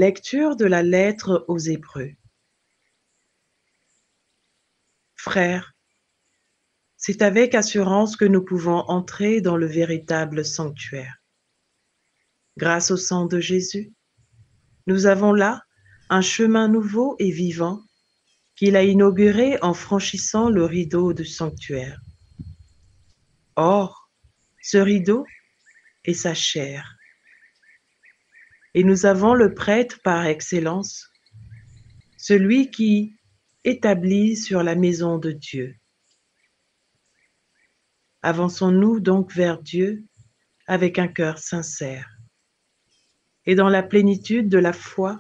Lecture de la lettre aux Hébreux. Frères, c'est avec assurance que nous pouvons entrer dans le véritable sanctuaire. Grâce au sang de Jésus, nous avons là un chemin nouveau et vivant qu'il a inauguré en franchissant le rideau du sanctuaire. Or, ce rideau est sa chair. Et nous avons le prêtre par excellence, celui qui établit sur la maison de Dieu. Avançons-nous donc vers Dieu avec un cœur sincère. Et dans la plénitude de la foi,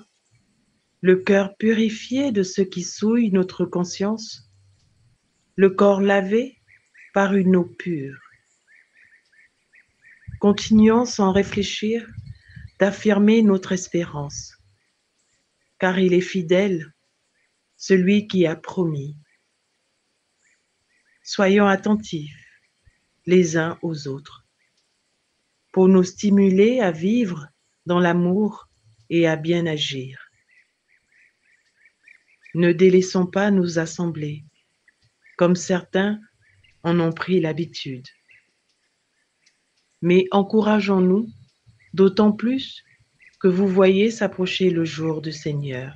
le cœur purifié de ce qui souille notre conscience, le corps lavé par une eau pure. Continuons sans réfléchir d'affirmer notre espérance, car il est fidèle, celui qui a promis. Soyons attentifs les uns aux autres, pour nous stimuler à vivre dans l'amour et à bien agir. Ne délaissons pas nos assemblées, comme certains en ont pris l'habitude. Mais encourageons-nous, d'autant plus que vous voyez s'approcher le jour du Seigneur.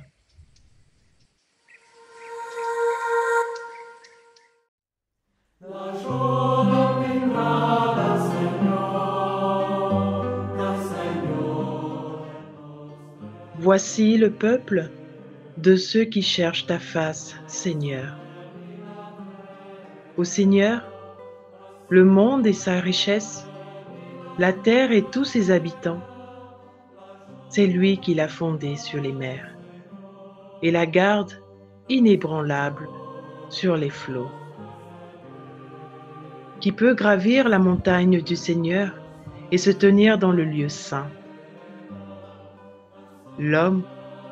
Voici le peuple de ceux qui cherchent ta face, Seigneur. Ô Seigneur, le monde et sa richesse, la terre et tous ses habitants, c'est lui qui l'a fondée sur les mers et la garde inébranlable sur les flots. Qui peut gravir la montagne du Seigneur et se tenir dans le lieu saint? L'homme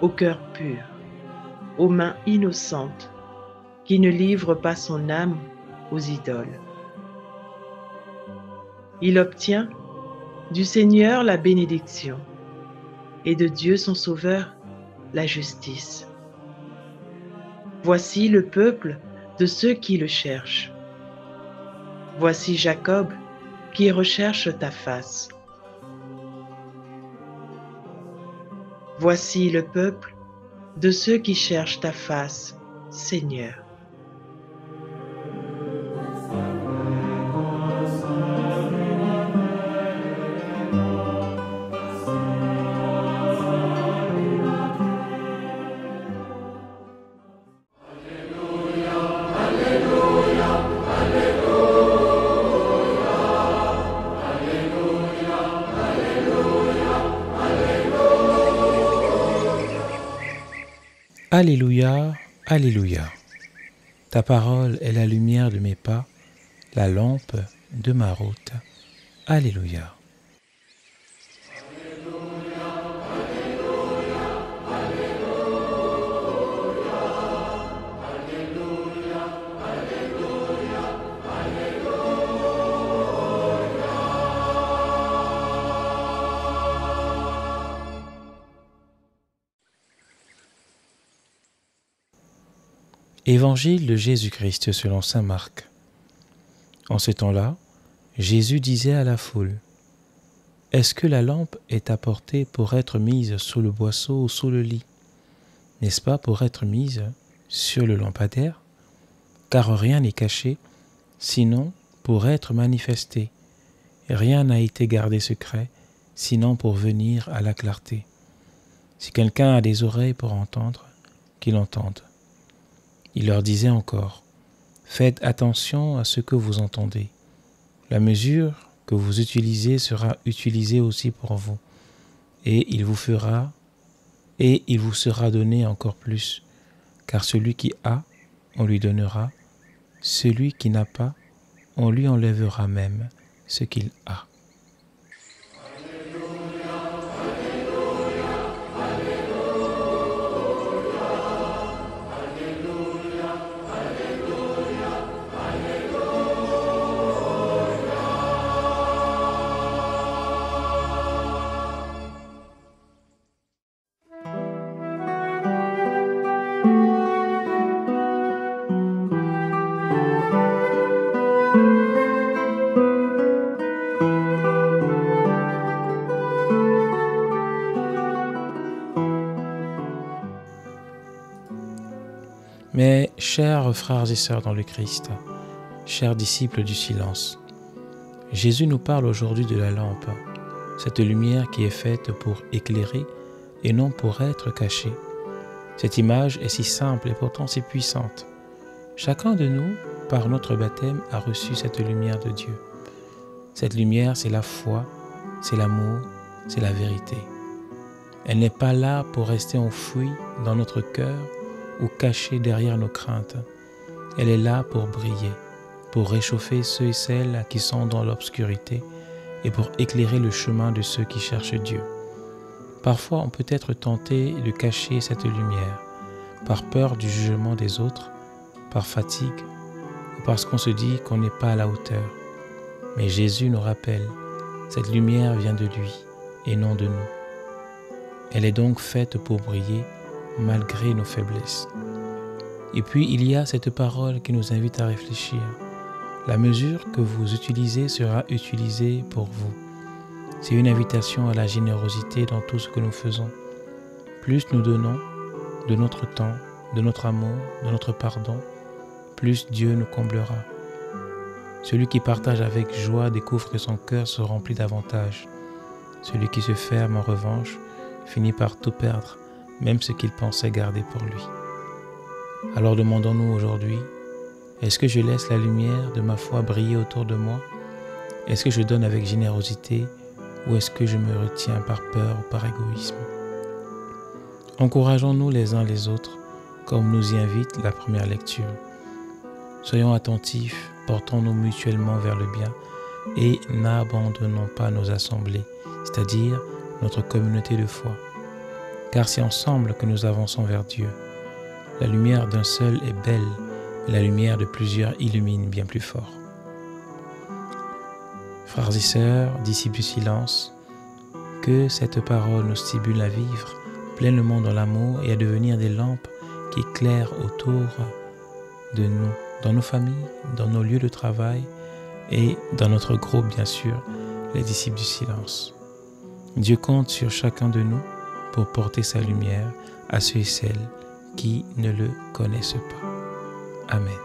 au cœur pur, aux mains innocentes, qui ne livre pas son âme aux idoles. Il obtient du Seigneur la bénédiction et de Dieu son Sauveur la justice. Voici le peuple de ceux qui le cherchent. Voici Jacob qui recherche ta face. Voici le peuple de ceux qui cherchent ta face, Seigneur. Alléluia, Alléluia. Ta parole est la lumière de mes pas, la lampe de ma route. Alléluia. Évangile de Jésus-Christ selon saint Marc. En ce temps-là, Jésus disait à la foule : « Est-ce que la lampe est apportée pour être mise sous le boisseau ou sous le lit ? N'est-ce pas pour être mise sur le lampadaire ? Car rien n'est caché, sinon pour être manifesté. Rien n'a été gardé secret, sinon pour venir à la clarté. Si quelqu'un a des oreilles pour entendre, qu'il entende. » Il leur disait encore : « Faites attention à ce que vous entendez. La mesure que vous utilisez sera utilisée aussi pour vous, et il vous sera donné encore plus, car celui qui a, on lui donnera, celui qui n'a pas, on lui enlèvera même ce qu'il a. » Mais, chers frères et sœurs dans le Christ, chers disciples du silence, Jésus nous parle aujourd'hui de la lampe, cette lumière qui est faite pour éclairer et non pour être cachée. Cette image est si simple et pourtant si puissante. Chacun de nous, par notre baptême, a reçu cette lumière de Dieu. Cette lumière, c'est la foi, c'est l'amour, c'est la vérité. Elle n'est pas là pour rester enfouie dans notre cœur ou cachée derrière nos craintes. Elle est là pour briller, pour réchauffer ceux et celles qui sont dans l'obscurité et pour éclairer le chemin de ceux qui cherchent Dieu. Parfois, on peut être tenté de cacher cette lumière, par peur du jugement des autres, par fatigue, ou parce qu'on se dit qu'on n'est pas à la hauteur. Mais Jésus nous rappelle, cette lumière vient de lui et non de nous. Elle est donc faite pour briller malgré nos faiblesses. Et puis, il y a cette parole qui nous invite à réfléchir. La mesure que vous utilisez sera utilisée pour vous. C'est une invitation à la générosité dans tout ce que nous faisons. Plus nous donnons de notre temps, de notre amour, de notre pardon, plus Dieu nous comblera. Celui qui partage avec joie découvre que son cœur se remplit davantage. Celui qui se ferme en revanche finit par tout perdre, même ce qu'il pensait garder pour lui. Alors demandons-nous aujourd'hui, est-ce que je laisse la lumière de ma foi briller autour de moi? Est-ce que je donne avec générosité ou est-ce que je me retiens par peur ou par égoïsme? Encourageons-nous les uns les autres, comme nous y invite la première lecture. Soyons attentifs, portons-nous mutuellement vers le bien et n'abandonnons pas nos assemblées, c'est-à-dire notre communauté de foi. Car c'est ensemble que nous avançons vers Dieu. La lumière d'un seul est belle, mais la lumière de plusieurs illumine bien plus fort. Frères et sœurs, disciples du silence, que cette parole nous stimule à vivre pleinement dans l'amour et à devenir des lampes qui éclairent autour de nous, dans nos familles, dans nos lieux de travail et dans notre groupe, bien sûr, les disciples du silence. Dieu compte sur chacun de nous pour porter sa lumière à ceux et celles qui ne le connaissent pas. Amen.